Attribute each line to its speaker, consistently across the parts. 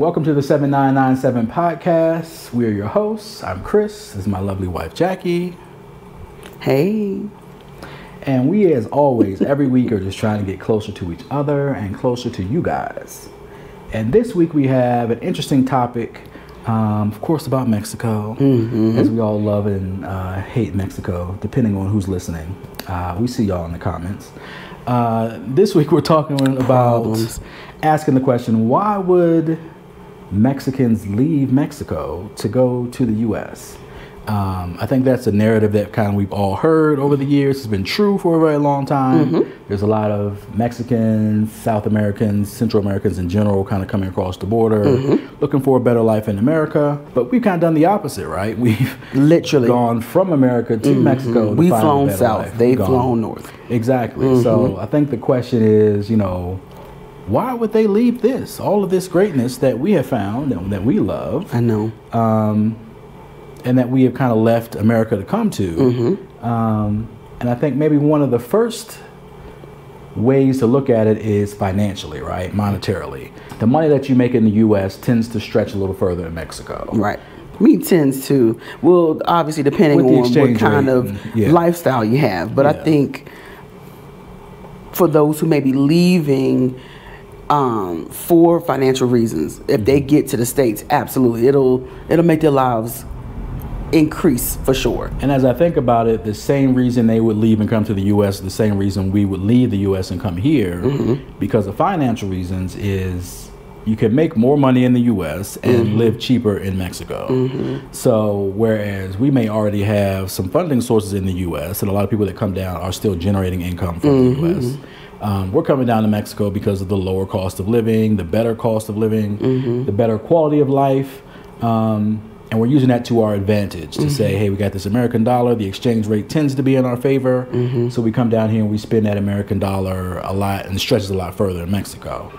Speaker 1: Welcome to the 7997 podcast. We are your hosts. I'm Chris. This is my lovely wife, Jackie.
Speaker 2: Hey.
Speaker 1: And we, as always, every week are just trying to get closer to each other and closer to you guys. And this week we have an interesting topic, of course, about Mexico, as we all love and hate Mexico, depending on who's listening. We see y'all in the comments. This week we're talking about asking the question, why would Mexicans leave Mexico to go to the U.S.? I think that's a narrative that kind of we've all heard over the years. It's been true for a very long time. There's a lot of Mexicans, South Americans, Central Americans in general kind of coming across the border, looking for a better life in America. But we've kind of done the opposite, right? We've
Speaker 2: literally
Speaker 1: gone from America to Mexico.
Speaker 2: We've flown south. They've flown north.
Speaker 1: Exactly. So I think the question is, why would they leave this? All of this greatness that we have found and that we love.
Speaker 2: I know.
Speaker 1: And that we have kind of left America to come to. And I think maybe one of the first ways to look at it is financially, right? Monetarily. The money that you make in the U.S. tends to stretch a little further in Mexico.
Speaker 2: Right. Tends to. Well, obviously, depending on what kind of lifestyle you have. But I think for those who may be leaving for financial reasons, if they get to the States, absolutely, it'll make their lives increase for sure.
Speaker 1: And as I think about it, the same reason they would leave and come to the U.S., the same reason we would leave the U.S. and come here, because of financial reasons, is you can make more money in the U.S. and live cheaper in Mexico. So whereas we may already have some funding sources in the U.S. and a lot of people that come down are still generating income from the U.S., we're coming down to Mexico because of the lower cost of living, the better cost of living, the better quality of life. And we're using that to our advantage to say, hey, we got this American dollar. The exchange rate tends to be in our favor. So we come down here and we spend that American dollar a lot, and it stretches a lot further in Mexico.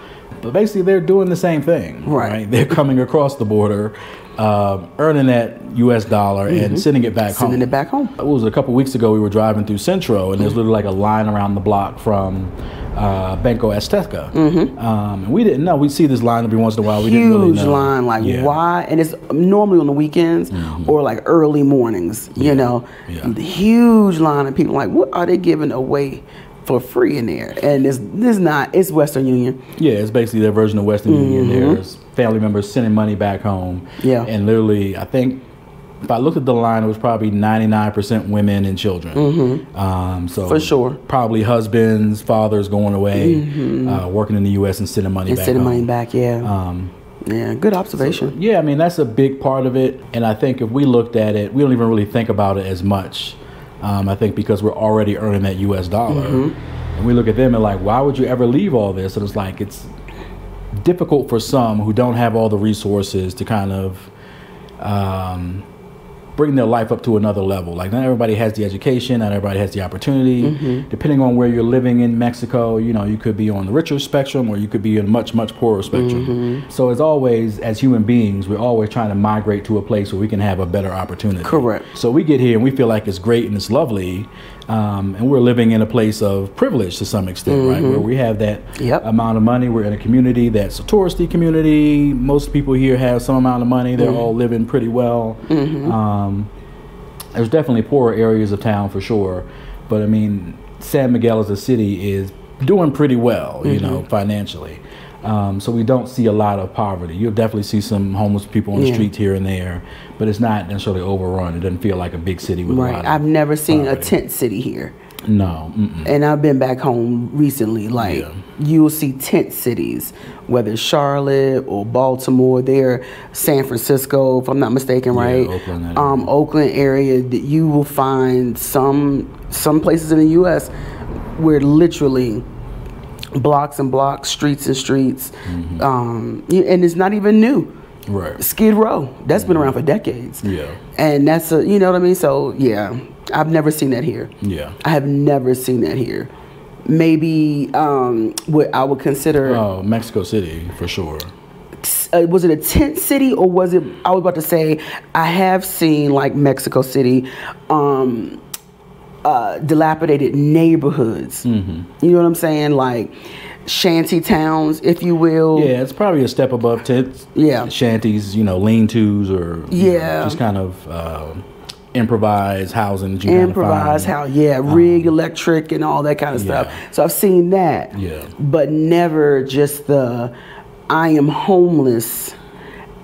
Speaker 1: But basically, they're doing the same thing. Right? They're coming across the border, earning that U.S. dollar and sending it back home.
Speaker 2: Sending it back home.
Speaker 1: It was a couple weeks ago, we were driving through Centro, and there's literally like a line around the block from Banco Azteca. And we didn't know. We'd see this line every once in a while. We didn't really know.
Speaker 2: Huge line, why? And it's normally on the weekends or like early mornings, you know. The huge line of people like, what are they giving away for free in there? And it's Western Union. Yeah, it's basically their version of Western Union. There's family members sending money back home. And literally, I think, if I looked at the line, it was probably 99% women and children. So for sure, probably husbands, fathers going away, working in the U.S. and sending money back. Money back, yeah, good observation.
Speaker 1: So, I mean, that's a big part of it. And I think if we looked at it, we don't even really think about it as much. I think because we're already earning that U.S. dollar. And we look at them and like, why would you ever leave all this? And it's like, it's difficult for some who don't have all the resources to kind of bring their life up to another level. Like, not everybody has the education, not everybody has the opportunity. Depending on where you're living in Mexico, you could be on the richer spectrum or you could be in much, much poorer spectrum. So as always, as human beings, we're always trying to migrate to a place where we can have a better opportunity.
Speaker 2: Correct.
Speaker 1: So we get here and we feel like it's great and it's lovely, and we're living in a place of privilege to some extent, right? Where we have that amount of money. We're in a community that's a touristy community. Most people here have some amount of money. They're all living pretty well. There's definitely poorer areas of town for sure, but I mean, San Miguel as a city is doing pretty well, financially. So we don't see a lot of poverty. You'll definitely see some homeless people on the streets here and there, but it's not necessarily overrun. It doesn't feel like a big city with a lot of
Speaker 2: I've never seen a tent city here.
Speaker 1: No.
Speaker 2: And I've been back home recently. Like, you'll see tent cities, whether it's Charlotte or Baltimore, there, San Francisco, if I'm not mistaken, right? Oakland area, that you will find some places in the U.S. where literally blocks and blocks, streets and streets, and it's not even new. Skid Row, that's been around for decades. And that's you know what I mean? So I've never seen that here. I have never seen that here. Maybe what I would consider
Speaker 1: Mexico City for sure.
Speaker 2: Was it a tent city, or was it, I was about to say, I have seen like Mexico City dilapidated neighborhoods. You know what I'm saying? Like shanty towns, if you will.
Speaker 1: Yeah, it's probably a step above tents.
Speaker 2: Yeah.
Speaker 1: Shanties, lean-tos or just kind of improvised housing.
Speaker 2: Improvised house, rig, electric, and all that kind of stuff. So I've seen that.
Speaker 1: Yeah.
Speaker 2: But never just the I am homeless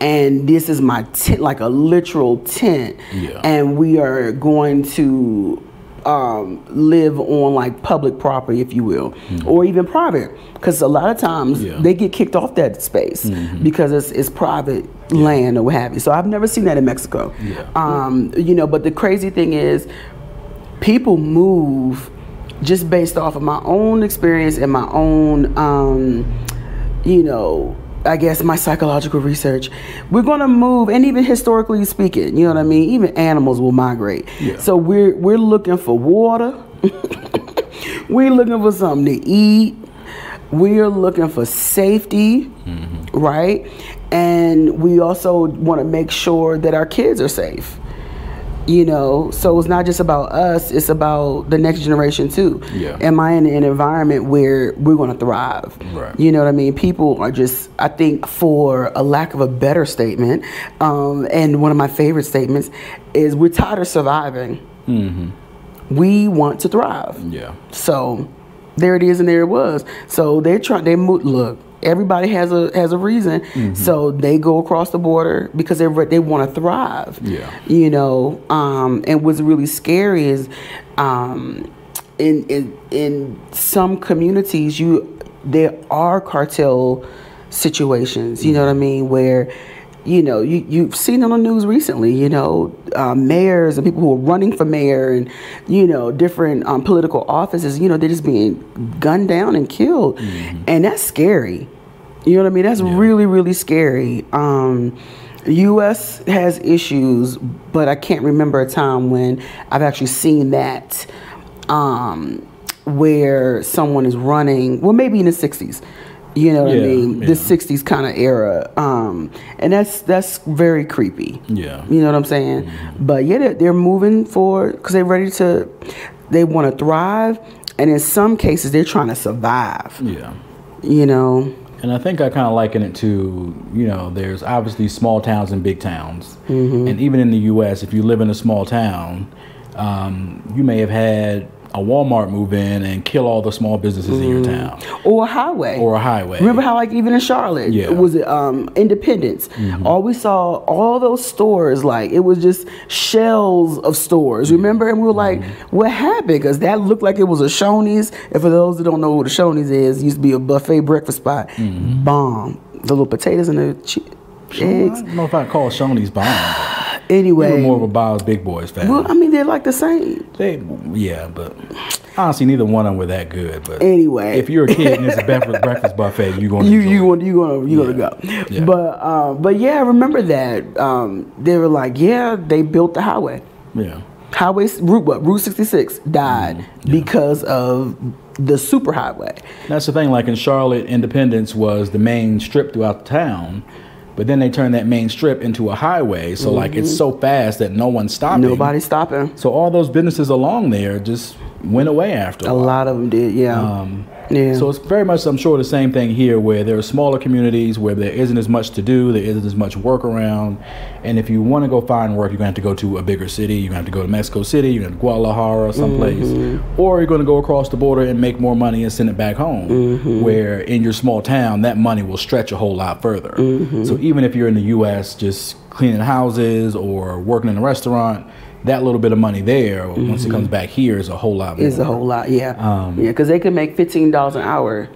Speaker 2: and this is my tent, like a literal tent.
Speaker 1: Yeah.
Speaker 2: And we are going to live on like public property, if you will, or even private, because a lot of times they get kicked off that space because it's private land or what have you. So I've never seen that in Mexico. But the crazy thing is people move just based off of my own experience and my own I guess my psychological research. We're going to move, and even historically speaking, you know what I mean? Even animals will migrate. Yeah. So we're looking for water. We're looking for something to eat. We are looking for safety, right? And we also want to make sure that our kids are safe. So it's not just about us, it's about the next generation too. Am I in an environment where we're going to thrive?
Speaker 1: Right.
Speaker 2: You know what I mean? People are just, I think, for a lack of a better statement, and one of my favorite statements is we're tired of surviving. We want to thrive. So there it is and there it was. So they move, look, everybody has a reason, so they go across the border because they want to thrive. And what's really scary is in some communities there are cartel situations. You know what I mean, where you've seen on the news recently, mayors and people who are running for mayor and, different political offices, they're just being gunned down and killed. And that's scary. You know what I mean? That's really, really scary. U.S. has issues, but I can't remember a time when I've actually seen that where someone is running, well, maybe in the 60s. You know what I mean? The 60s kind of era. And that's very creepy. You know what I'm saying? But they're moving forward because they're ready they want to thrive. And in some cases, they're trying to survive.
Speaker 1: And I think I kind of liken it to, there's obviously small towns and big towns. And even in the U.S., if you live in a small town, you may have had a Walmart move in and kill all the small businesses in your town.
Speaker 2: Or a highway. Remember how, like, even in Charlotte, it was Independence. All we saw, all those stores, like, it was just shells of stores. Remember? And we were like, what happened? Because that looked like it was a Shoney's. And for those that don't know what a Shoney's is, it used to be a buffet breakfast spot. Bomb. The little potatoes and the eggs.
Speaker 1: I don't know if I'd call Shoney's bomb.
Speaker 2: Anyway,
Speaker 1: we were more of a Bob's Big Boys fan.
Speaker 2: Well, I mean, they're like the same.
Speaker 1: But honestly, neither one of them were that good. But
Speaker 2: anyway,
Speaker 1: if you're a kid and it's a breakfast buffet, you're gonna
Speaker 2: go. But I remember that they were like, they built the highway. Route 66 died because of the superhighway.
Speaker 1: That's the thing. Like in Charlotte, Independence was the main strip throughout the town. But then they turned that main strip into a highway. So, like, it's so fast that no one's stopping.
Speaker 2: Nobody's stopping.
Speaker 1: So all those businesses along there just went away after a while.
Speaker 2: A lot of them did,
Speaker 1: So it's very much, I'm sure, the same thing here, where there are smaller communities where there isn't as much to do, there isn't as much work around. And if you want to go find work, you're going to have to go to a bigger city. You're going to have to go to Mexico City, you're going to Guadalajara, someplace. Or you're going to go across the border and make more money and send it back home. Where in your small town, that money will stretch a whole lot further. So even if you're in the U.S. just cleaning houses or working in a restaurant, that little bit of money there, once it comes back here, is a whole lot more.
Speaker 2: It's a whole lot, because they can make $15 an hour,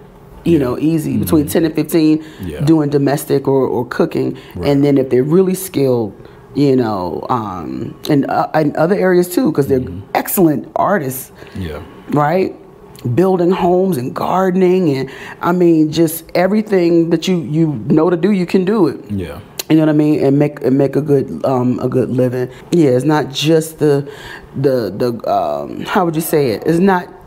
Speaker 2: easy, between 10 and 15, doing domestic or cooking. And then if they're really skilled, in other areas too, because they're excellent artists, right? Building homes and gardening, and I mean, just everything that you know to do, you can do it. You know what I mean, and make a good living. It's not just the how would you say it?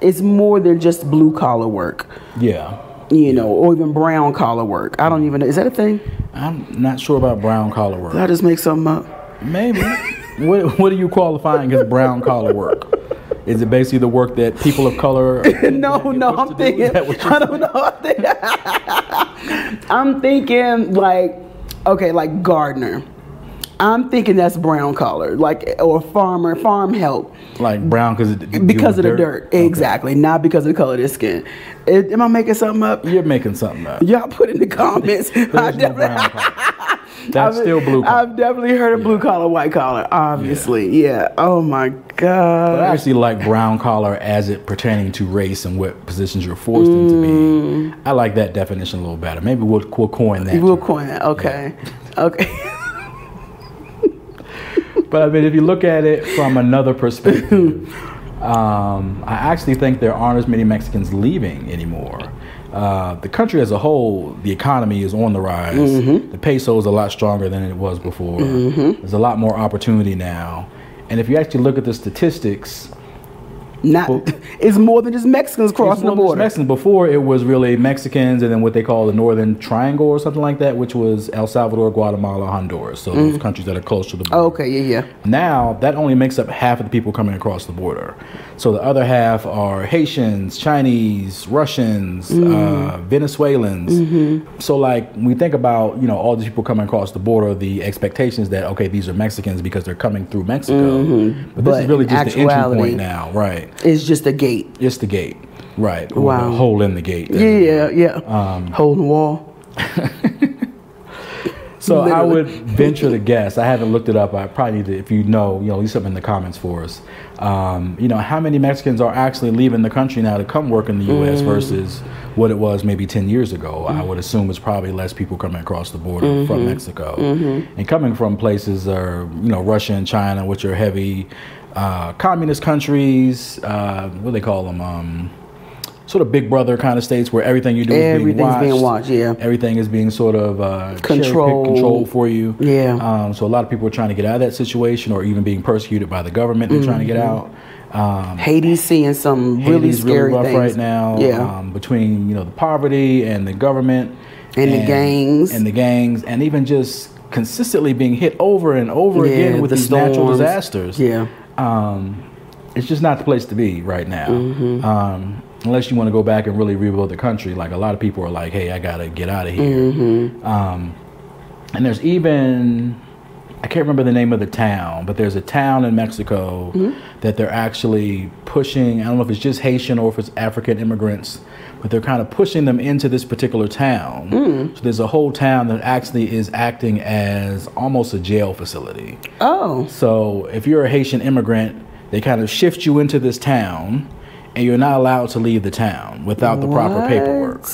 Speaker 2: It's more than just blue collar work. Or even brown collar work. I don't even know. Is that a thing?
Speaker 1: I'm not sure about brown collar work.
Speaker 2: Did I just make something up?
Speaker 1: Maybe. What are you qualifying as brown collar work? Is it basically the work that people of color?
Speaker 2: No, I'm thinking. I don't know. I'm thinking like, okay, like gardener. I'm thinking that's brown collar, like, or farm help.
Speaker 1: Like brown because of
Speaker 2: the dirt. Okay. Exactly, not because of the color of their skin. Am I making something up?
Speaker 1: You're making something up.
Speaker 2: Y'all put in the comments.
Speaker 1: There's no brown collar. That's still blue collar.
Speaker 2: I've definitely heard of blue collar, white collar, obviously. Yeah. Oh my God.
Speaker 1: But I actually like brown collar as it pertaining to race and what positions you're forced into being. I like that definition a little better. Maybe we'll coin that.
Speaker 2: We'll coin that. Okay. Yeah. Okay.
Speaker 1: But I mean, if you look at it from another perspective, I actually think there aren't as many Mexicans leaving anymore. The country as a whole, the economy is on the rise. The peso is a lot stronger than it was before. There's a lot more opportunity now. And if you actually look at the statistics,
Speaker 2: it's more than just Mexicans crossing the border.
Speaker 1: Mexicans. Before, it was really Mexicans and then what they call the Northern Triangle or something like that, which was El Salvador, Guatemala, Honduras. So those countries that are close to the border.
Speaker 2: Okay, yeah.
Speaker 1: Now, that only makes up half of the people coming across the border. So the other half are Haitians, Chinese, Russians, Venezuelans. So like, when we think about, all these people coming across the border, the expectation is that, okay, these are Mexicans because they're coming through Mexico. But this is really just the entry point now, right?
Speaker 2: It's just a gate.
Speaker 1: It's the gate, right? Wow. A hole in the gate.
Speaker 2: Yeah. Hole in the wall.
Speaker 1: So literally. I would venture to guess. I haven't looked it up. I probably need to, if leave something in the comments for us. How many Mexicans are actually leaving the country now to come work in the U.S. versus what it was maybe 10 years ago? I would assume it's probably less people coming across the border from Mexico. And coming from places are, Russia and China, which are heavy communist countries, what do they call them? Sort of Big Brother kind of states where everything you do is being watched. Yeah. Everything is being sort of controlled for you.
Speaker 2: Yeah.
Speaker 1: So a lot of people are trying to get out of that situation, or even being persecuted by the government. They're trying to get out.
Speaker 2: Haiti's seeing some really scary
Speaker 1: rough
Speaker 2: things
Speaker 1: right now.
Speaker 2: Yeah.
Speaker 1: Between the poverty and the government
Speaker 2: and the gangs
Speaker 1: and even just consistently being hit over and over again with these natural disasters.
Speaker 2: Yeah.
Speaker 1: It's just not the place to be right now. Unless you want to go back and really rebuild the country. Like, a lot of people are like, hey, I got to get out of here. And there's even, I can't remember the name of the town, but there's a town in Mexico that they're actually pushing. I don't know if it's just Haitian or if it's African immigrants, but they're kind of pushing them into this particular town. So there's a whole town that actually is acting as almost a jail facility.
Speaker 2: Oh.
Speaker 1: So if you're a Haitian immigrant, they kind of shift you into this town, and you're not allowed to leave the town without the proper paperwork.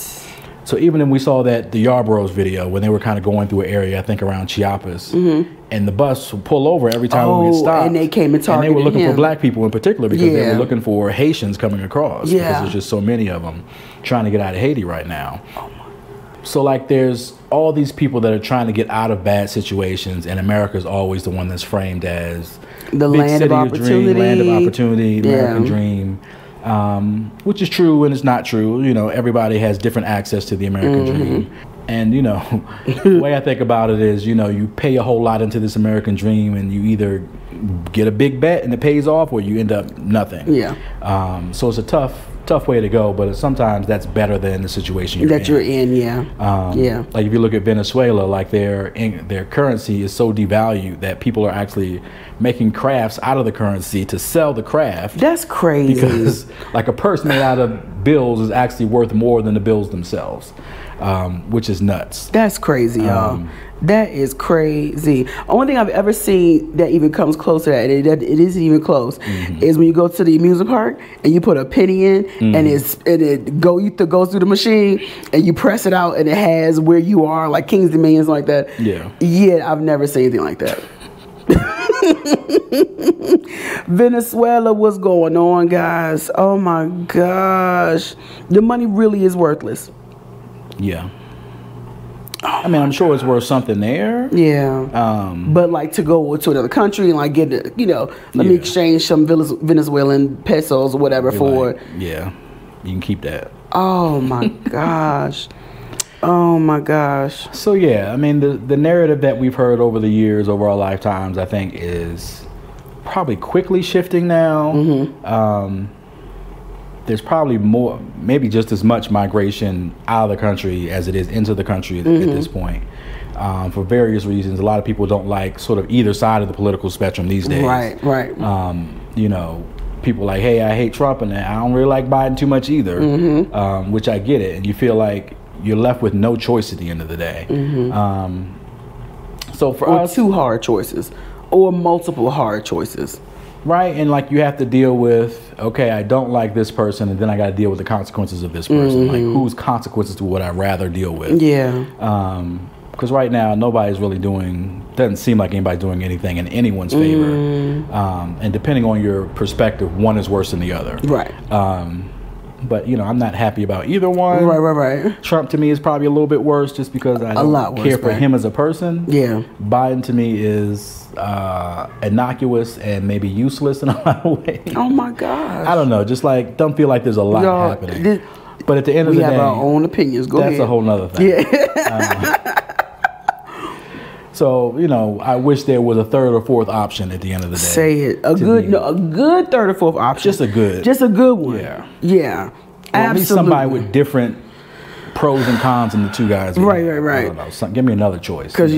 Speaker 1: So even when we saw the Yarborough's video, when they were kind of going through an area, I think around Chiapas, and the bus would pull over every time we get stopped.
Speaker 2: And they came and targeted
Speaker 1: And they were looking for black people in particular because they were looking for Haitians coming across because there's just so many of them trying to get out of Haiti right now. So like, there's all these people that are trying to get out of bad situations, and America's always the one that's framed as
Speaker 2: the land of opportunity,
Speaker 1: American dream. Which is true and it's not true. Everybody has different access to the American dream. And, the way I think about it is, you pay a whole lot into this American dream, and you either get a big bet and it pays off, or you end up nothing.
Speaker 2: Yeah.
Speaker 1: So it's a tough way to go, but sometimes that's better than the situation you're in.
Speaker 2: Yeah.
Speaker 1: Like, if you look at Venezuela, like their currency is so devalued that people are actually making crafts out of the currency to sell the craft.
Speaker 2: That's crazy.
Speaker 1: Because like, a purse made out of bills is actually worth more than the bills themselves, which is nuts.
Speaker 2: That's crazy, y'all. That is crazy. Only thing I've ever seen that even comes close to that, and it isn't even close, is when you go to the amusement park and you put a penny in, and it goes through the machine, and you press it out, and it has where you are, like King's Dominions, like that. Yeah, I've never seen anything like that. Venezuela, what's going on, guys? Oh my gosh, the money really is worthless.
Speaker 1: Yeah. I mean, I'm sure it's worth something there.
Speaker 2: Yeah. But like, to go to another country and like get it, let me exchange some Venezuelan pesos or whatever for it.
Speaker 1: Yeah. You can keep that.
Speaker 2: Oh my gosh. Oh my gosh.
Speaker 1: So yeah, I mean, the narrative that we've heard over the years, over our lifetimes, I think is probably quickly shifting now. There's probably more, maybe just as much migration out of the country as it is into the country at this point. For various reasons. A lot of people don't like sort of either side of the political spectrum these days.
Speaker 2: Right.
Speaker 1: You know, people like, hey, I hate Trump and I don't really like Biden too much either, which I get it. And you feel like you're left with no choice at the end of the day. So for us,
Speaker 2: two hard choices or multiple hard choices.
Speaker 1: Right, and like you have to deal with, okay, I don't like this person, and then I got to deal with the consequences of this person. Like, whose consequences would I rather deal with?
Speaker 2: Yeah.
Speaker 1: Because right now, nobody's really doesn't seem like anybody's doing anything in anyone's favor. And depending on your perspective, one is worse than the other.
Speaker 2: Right.
Speaker 1: But, you know, I'm not happy about either one.
Speaker 2: Right.
Speaker 1: Trump to me is probably a little bit worse just because I don't care for him as a person.
Speaker 2: Yeah.
Speaker 1: Biden to me is innocuous and maybe useless in a lot of ways.
Speaker 2: Oh my gosh.
Speaker 1: I don't know. Just like, don't feel like there's a lot happening. But at the end of the day,
Speaker 2: we have our own opinions. Go ahead.
Speaker 1: That's a whole nother thing.
Speaker 2: Yeah.
Speaker 1: So, you know, I wish there was a third or fourth option at the end of the day.
Speaker 2: Say it. A good third or fourth option.
Speaker 1: Just a good
Speaker 2: one.
Speaker 1: Yeah.
Speaker 2: Yeah.
Speaker 1: Or
Speaker 2: absolutely.
Speaker 1: at least somebody with different pros and cons in the two guys.
Speaker 2: Right.
Speaker 1: I don't know. Give me another choice.
Speaker 2: Because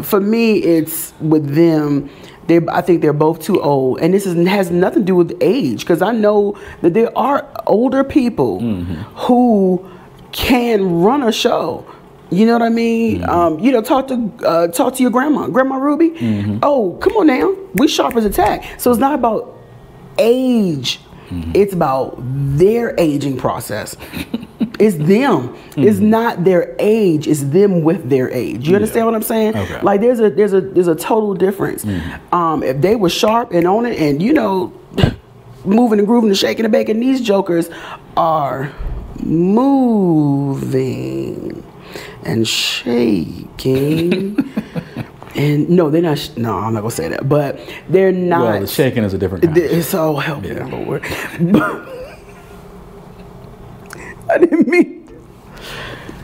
Speaker 2: for me, it's with them. I think they're both too old, and has nothing to do with age. Because I know that there are older people who can run a show. You know what I mean? You know, talk to your Grandma Ruby. Oh, come on now, we sharp as a tack. So it's not about age; it's about their aging process. It's them. It's not their age. It's them with their age. You understand what I'm saying?
Speaker 1: Okay.
Speaker 2: Like there's a total difference. If they were sharp and on it, and you know, moving and grooving and shaking and baking, these jokers are moving and shaking. And no, they're not. No, I'm not gonna say that. But they're not.
Speaker 1: Well, the shaking is a different kind.
Speaker 2: So help me, Lord. I didn't mean.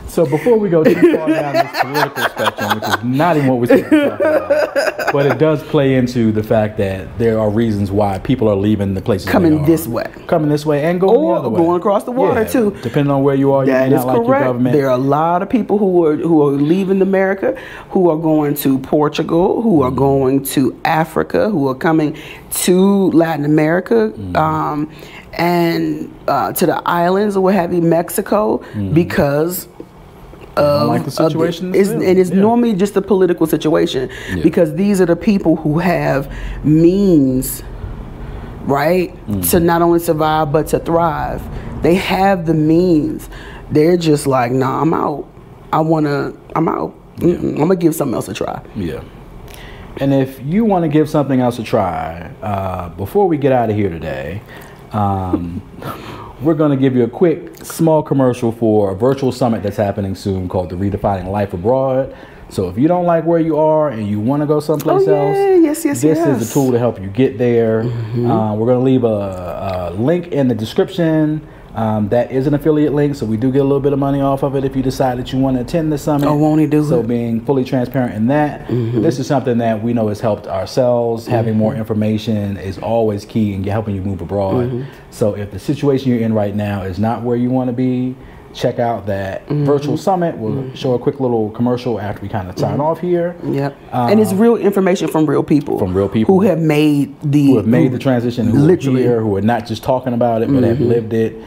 Speaker 1: So before we go too far down this political spectrum, which is not even what we're supposed to talk about, but it does play into the fact that there are reasons why people are leaving the places
Speaker 2: coming this way,
Speaker 1: and going the other way,
Speaker 2: going across the water too.
Speaker 1: Depending on where you are,
Speaker 2: that
Speaker 1: you may not like your government.
Speaker 2: There are a lot of people who are leaving America, who are going to Portugal, who are going to Africa, who are coming to Latin America. And to the islands or what have you, Mexico, because of
Speaker 1: like the situation
Speaker 2: it's normally just a political situation, because these are the people who have means, right, to not only survive but to thrive. They have the means. They're just like, nah, I'm out. I'm out. I'm gonna give something else a try.
Speaker 1: Yeah. And if you want to give something else a try, before we get out of here today, we're going to give you a quick, small commercial for a virtual summit that's happening soon called the Redefining Life Abroad. So if you don't like where you are and you want to go someplace else, this is a tool to help you get there. We're going to leave a link in the description. That is an affiliate link, so we do get a little bit of money off of it if you decide that you want to attend the summit.
Speaker 2: Oh, won't he do it?
Speaker 1: So being fully transparent in that, this is something that we know has helped ourselves. Having more information is always key in helping you move abroad. So if the situation you're in right now is not where you want to be, check out that virtual summit. We'll show a quick little commercial after we kind of sign off here.
Speaker 2: And it's real information from real people. Who have made the
Speaker 1: transition, who literally are here, who are not just talking about it, but have lived it,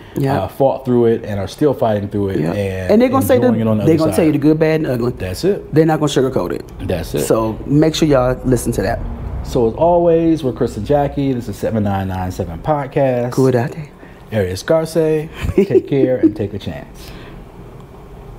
Speaker 1: fought through it, and are still fighting through it.
Speaker 2: And they're gonna say they're gonna tell you the good, bad, and ugly.
Speaker 1: That's it.
Speaker 2: They're not gonna sugarcoat it.
Speaker 1: That's it.
Speaker 2: So make sure y'all listen to that.
Speaker 1: So as always, we're Chris and Jackie. This is 7997 Podcast.
Speaker 2: Cuídate.
Speaker 1: Arias Garce. Take care and take a chance.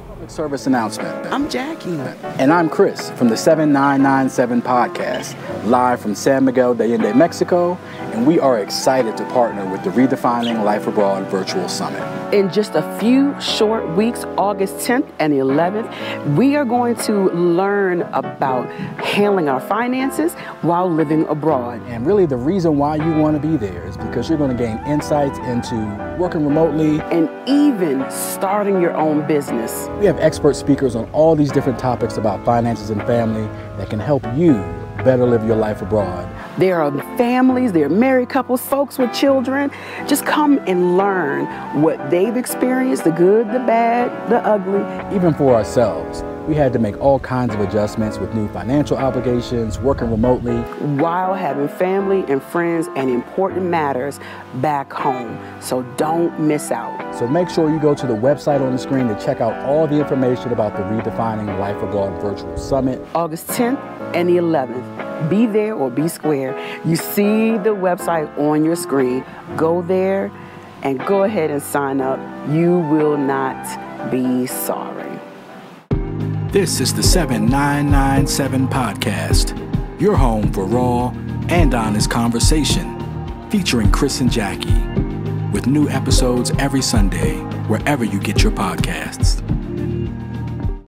Speaker 1: Public service announcement.
Speaker 2: I'm Jackie.
Speaker 1: And I'm Chris from the 7997 Podcast, live from San Miguel de Allende, Mexico. And we are excited to partner with the Redefining Life Abroad Virtual Summit.
Speaker 2: In just a few short weeks, August 10th and 11th, we are going to learn about handling our finances while living abroad.
Speaker 1: And really the reason why you want to be there is because you're going to gain insights into working remotely
Speaker 2: and even starting your own business.
Speaker 1: We have expert speakers on all these different topics about finances and family that can help you better live your life abroad.
Speaker 2: There are families, there are married couples, folks with children. Just come and learn what they've experienced, the good, the bad, the ugly.
Speaker 1: Even for ourselves, we had to make all kinds of adjustments with new financial obligations, working remotely,
Speaker 2: while having family and friends and important matters back home. So don't miss out.
Speaker 1: So make sure you go to the website on the screen to check out all the information about the Redefining Life Abroad Virtual Summit.
Speaker 2: August 10th and the 11th. Be there or be square. You see the website on your screen. Go there and go ahead and sign up. You will not be sorry.
Speaker 1: This is the 7997 Podcast, your home for raw and honest conversation, featuring Chris and Jackie, with new episodes every Sunday, wherever you get your podcasts.